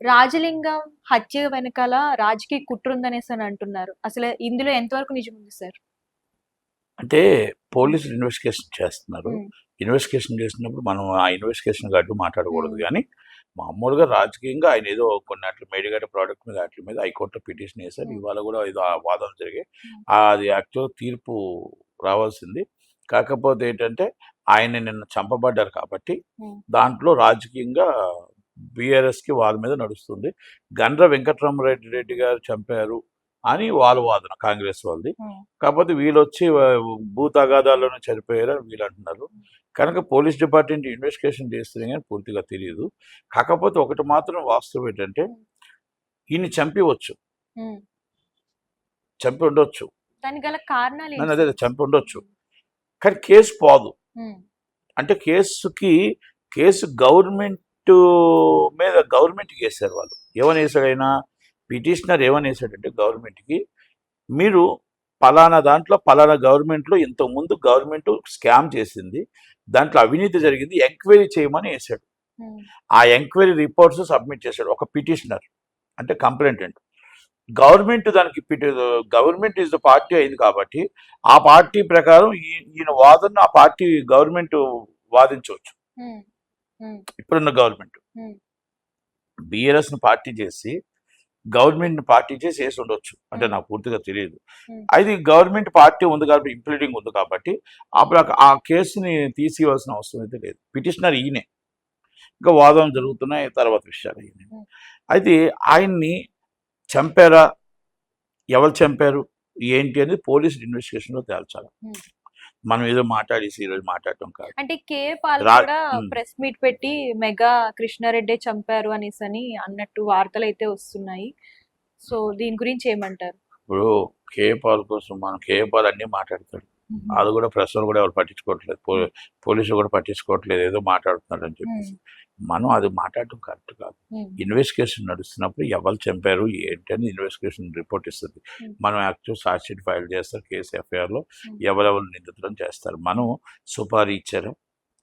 రాజలింగం హత్య వెనకాల రాజకీయ కుట్ర ఉందనేసి అని అంటున్నారు. అసలు ఇందులో ఎంతవరకు నిజం ఉంది సార్? అంటే పోలీసులు ఇన్వెస్టిగేషన్ చేస్తున్నారు. హ్మ్. ఇన్వెస్టిగేషన్ చేసినప్పుడు మనం ఆ ఇన్వెస్టిగేషన్ అడ్డు మాట్లాడకూడదు హ్మ్. గానీ, మామూలుగా రాజకీయంగా ఆయన ఏదో కొన్ని అట్ల మేడిగడ్డ ప్రాజెక్ట్ మీద ఆటిల మీద హైకోర్టులో పిటిషన్ ఏశారు. హ్మ్. ఇవాళ గూడా ఏదో ఆ వాదనలు జరిగాయి. హ్మ్. అది యాక్చువల్‌గా తీర్పు రావాల్సింది. కాకపోతే ఏంటంటే, ఆయన నిన్న చంపబడ్డారు కాబట్టి, హ్మ్. దాంట్లో రాజకీయంగా బీఆర్ఎస్‌కి వాళ్ళ మీద నడుస్తుంది. గండ్ర వెంకట్రామరెడ్డి రెడ్డి గారు చంపారు అని వాళ్ళ వాదన కాంగ్రెస్ వాళ్ళది. హ్మ్. కాకపోతే వీళ్ళొచ్చి భూ తగాదాల్లోనే చనిపోయారని వీళ్ళంటున్నారు. కనుక పోలీస్ డిపార్ట్మెంట్ ఇన్వెస్టిగేషన్ చేస్తుంది గానీ పూర్తిగా తెలీదు. కాకపోతే ఒకటి మాత్రం వాస్తవం ఏంటంటే, హ్మ్. ఈయన్ని చంపివచ్చు. హ్మ్. చంపి ఉండొచ్చు. దానికి గల కారణాలేంటి అదే సార్? చంపి ఉండొచ్చు. కానీ కేసు పోదు. హ్మ్. అంటే కేసు గవర్నమెంట్‌కి ఏశారు వాళ్ళు. ఏమనేసాడు ఆయన? పిటిషనర్ ఏమనేసాడంటే గవర్నమెంట్‌కి, మీరు పలానా గవర్నమెంట్‌లో ఇంతకుముందు గవర్నమెంట్ స్కామ్ చేసింది. దాంట్లో అవినీతి జరిగింది. ఎంక్వైరీ చేయమని ఏశాడు. హ్మ్. ఆ ఎంక్వైరీ రిపోర్ట్స్ సబ్మిట్ చేశాడు ఒక పిటిషనర్. అంటే complainant. Government is the party అయింది కాబట్టి, ఆ పార్టీ ప్రకారం ఈయన వాదనను ఆ పార్టీ గవర్నమెంట్ వాదించవచ్చు. హ్మ్. హ్మ్. ఇప్పుడున్న గవర్నమెంట్. హ్మ్. బీఆర్ఎస్‌ని పార్టీ చేసి, గవర్నమెంట్‌ని పార్టీ చేసి ఏసి ఉండొచ్చు. అంటే హ్మ్. నాకు పూర్తిగా తెలీదు. హ్మ్. అది గవర్నమెంట్ పార్టీ ఉంది కాబట్టి, ఇంప్లీడింగ్ ఉంది కాబట్టి, అప్పుడు ఆ కేసుని తీసివేయాల్సిన అవసరం అయితే లేదు. పిటిషనర్ ఈయనే. ఇంకా వాదనలు జరుగుతున్నాయి. తర్వాత విషయాలు ఇయన్నీ. హ్మ్. అయితే ఆయన్ని చంపారా? ఎవరు చంపారు? ఏంటి అనేది పోలీసులు ఇన్వెస్టిగేషన్‌లో తేల్చాలి. హ్మ్. మనం ఏదో మాట్లాడేసి ఈరోజు మాట్లాడటం కాదు. అంటే పాల్ రా కూడా హ్మ్. ప్రెస్ మీట్ పెట్టి మెగా కృష్ణారెడ్డే చంపారు అనేసని అన్నట్టు వార్తలైతే వస్తున్నాయి. సో, దీని గురించి ఏమంటారు? ఇప్పుడు కేఏ పాల్ కోసం మనం కేఏ పాల్ అన్నీ మాట్లాడతాడు. హుహు. అది కూడా ప్రెస్‌లో కూడా ఎవరు పట్టించుకోవట్లేదు. హ్మ్. పోలీసులు కూడా పట్టించుకోవట్లేదు. ఏదో మాట్లాడుతున్నాడని హ్మ్. చెప్పేసి. మనం అది మాట్లాడటం కరెక్ట్ కాదు. హ్మ్. ఇన్వెస్టిగేషన్ నడుస్తున్నప్పుడు ఎవరు చంపారు, ఏంటి అని ఇన్వెస్టిగేషన్ రిపోర్ట్ ఇస్తది. హ్మ్. మనం యాక్చువల్ ఛార్జ్ షీట్ ఫైల్ చేస్తారు. కేసు ఎఫ్ఐఆర్‌లో హ్మ్. ఎవరెవరు నిందితులను చేస్తారు. మనం సుపారీ ఇచ్చారా?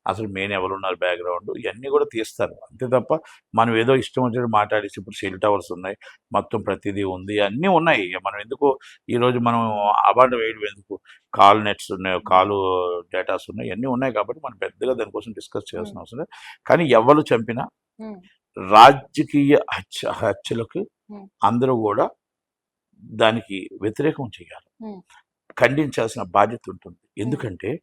అసలు మెయిన్ ఎవరున్నారు బ్యాక్‌గ్రౌండ్ ఇయన్నీ కూడా తీస్తారు. అంతే తప్ప మనం ఏదో ఇష్టం వచ్చినట్టు మాట్లాడేసి ఇప్పుడు సెల్ టవర్స్ ఉన్నాయి. మొత్తం ప్రతిదీ ఉంది. అన్నీ ఉన్నాయి. మనం ఎందుకు ఈరోజు మనం అబాండం వేయడం ఎందుకు? కాల్ నెట్స్ ఉన్నాయి. కాలు డేటాస్ ఉన్నాయి. ఇయన్నీ ఉన్నాయి కాబట్టి మనం పెద్దగా దానికోసం డిస్కస్ చేయాల్సిన అవసరం లేదు. కానీ ఎవరు చంపినా హ్మ్. రాజకీయ హత్యలకు హ్మ్. అందరూ గూడా దానికి వ్యతిరేకం చేయాలి. హ్మ్. ఖండించాల్సిన బాధ్యత ఉంటుంది. హ్మ్. ఎందుకంటే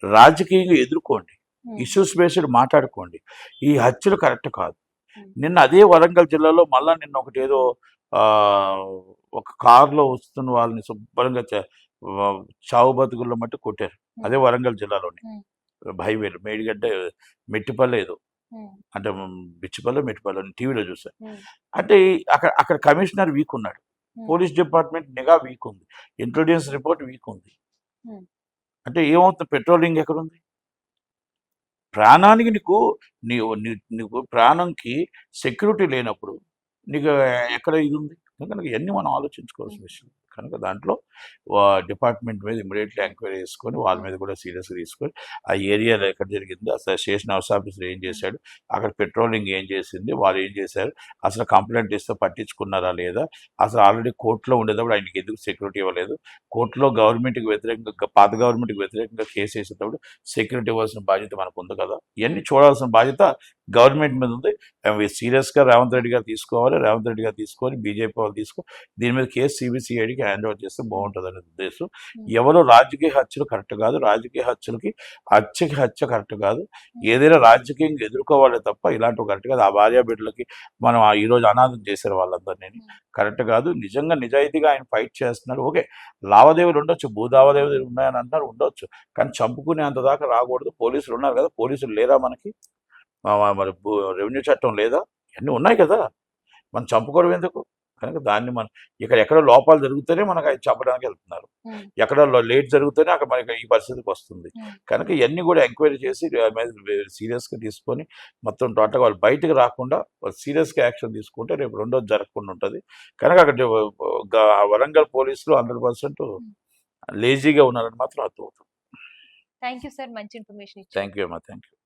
రాజకీయంగా ఎదుర్కోండి. హ్మ్. ఇష్యూస్ బేస్డ్ మాట్లాడుకోండి. ఈ హత్యలు కరెక్ట్ కాదు. హ్మ్. నిన్న అదే వరంగల్ జిల్లాలో మళ్ళా నిన్న ఒకటేదో ఒక కారులో వస్తున్న వాళ్ళని శుభ్రంగా చావు బతుకుల్లో మట్టు కొట్టారు. అదే హ్మ్. వరంగల్ జిల్లాలోనే. హ్మ్. హైవేలో మేడిగడ్డ మెట్టిపల్లి ఏదో. హ్మ్. అంటే బిచ్చిపల్లో, మెట్టిపల్లో టీవీలో చూసా. హ్మ్. అంటే అక్కడ అక్కడ కమిషనర్ వీక్ ఉన్నాడు. హ్మ్. పోలీస్ డిపార్ట్మెంట్ నిఘా వీక్ ఉంది. ఇంటెలిజెన్స్ రిపోర్ట్ వీక్ ఉంది. హ్మ్. అంటే ఏమవుతుంది పెట్రోలింగ్ ఎక్కడుంది? ప్రాణానికి నీకు నీవు నీ నీకు ప్రాణంకి సెక్యూరిటీ లేనప్పుడు నీకు ఎక్కడ ఇది ఉంది? కనుక ఇయన్నీ మనం ఆలోచించుకోవాల్సిన హ్మ్. విషయం. కనుక దాంట్లో డిపార్ట్మెంట్ మీద ఇమ్మీడియేట్‌లీ ఎంక్వైరీ చేసుకొని వాళ్ళ మీద కూడా సీరియస్‌గా తీసుకొని ఆ ఏరియాలో ఎక్కడ జరిగింది? అసలు స్టేషన్ హౌస్ ఆఫీసర్ ఏం హ్మ్. చేశాడు? అక్కడ పెట్రోలింగ్ ఏం చేసింది? వాళ్ళు ఏం చేశారు? అసలు కంప్లెయింట్ ఇస్తే పట్టించుకున్నారా లేదా? అసలు ఆల్రెడీ కోర్ట్‌లో ఉండేటప్పుడు ఆయనకి ఎందుకు సెక్యూరిటీ ఇవ్వలేదు? కోర్ట్‌లో గవర్నమెంట్‌కి వ్యతిరేకంగా పాత గవర్నమెంట్‌కి వ్యతిరేకంగా కేస్ ఏసేటప్పుడు సెక్యూరిటీ ఇవ్వాల్సిన బాధ్యత మనకుంది కదా! ఇయన్నీ చూడాల్సిన బాధ్యత గవర్నమెంట్ మీద ఉంది. అవి సీరియస్‌గా రేవంత్ రెడ్డి గారు తీసుకోవాలి. రేవంత్ రెడ్డి గారు తీసుకొని బీజేపీ వాళ్ళు దీని మీద కేసు సీబీసీఐడీకి హ్యాండ్ ఓవర్ చేస్తే బాగుంటుందనే ఉద్దేశం. హ్మ్. ఎవరు రాజకీయ హత్యలు కరెక్ట్ కాదు. రాజకీయ హత్యలకి హత్య కరెక్ట్ కాదు. హ్మ్. ఏదైనా రాజకీయంగా ఎదుర్కోవాలే తప్ప ఇలాంటివి కరెక్ట్ కాదు. ఆ భార్యాబిడ్డలకి మనం ఈరోజు అనాథం చేశారు వాళ్ళందరిని. హ్మ్. కరెక్ట్ కాదు. నిజంగా నిజాయితీగా ఆయన ఫైట్ చేస్తున్నారు. ఓకే. లావాదేవీలు ఉండొచ్చు. భూ లావాదేవీలు ఉన్నాయని అంటున్నారు ఉండొచ్చు. కానీ చంపుకునేంత దాకా రాకూడదు. పోలీసులు ఉన్నారు కదా! పోలీసులు లేరా మనకి? మరి రెవెన్యూ చట్టం లేదా? ఇయన్నీ ఉన్నాయి కదా! మనం చంపుకోవడం ఎందుకు? కనుక దాన్ని మనం ఎక్కడో లోపాలు జరిగితేనే మనకు అయి చంపడానికి వెళ్తున్నారు. హ్మ్. ఎక్కడో లేట్ జరిగితేనే అక్కడ మనకి ఈ పరిస్థితికి వస్తుంది. హ్మ్. కనుక ఇయన్నీ కూడా ఎంక్వైరీ చేసి దాని మీద సీరియస్‌గా తీసుకొని మొత్తం టోటల్‌గా వాళ్ళు బయటకి రాకుండా సీరియస్‌గా యాక్షన్ తీసుకుంటే రేపు రెండోది జరగకుండా ఉంటది. కనుక అక్కడ వరంగల్ పోలీసులు 100% హ్మ్. లేజీగా ఉన్నారని మాత్రం అర్థమవుతుంది. Thank you sir. మంచి ఇన్ఫర్మేషన్ ఇచ్చారు. థాంక్ యూ అమ్మా. Thank you.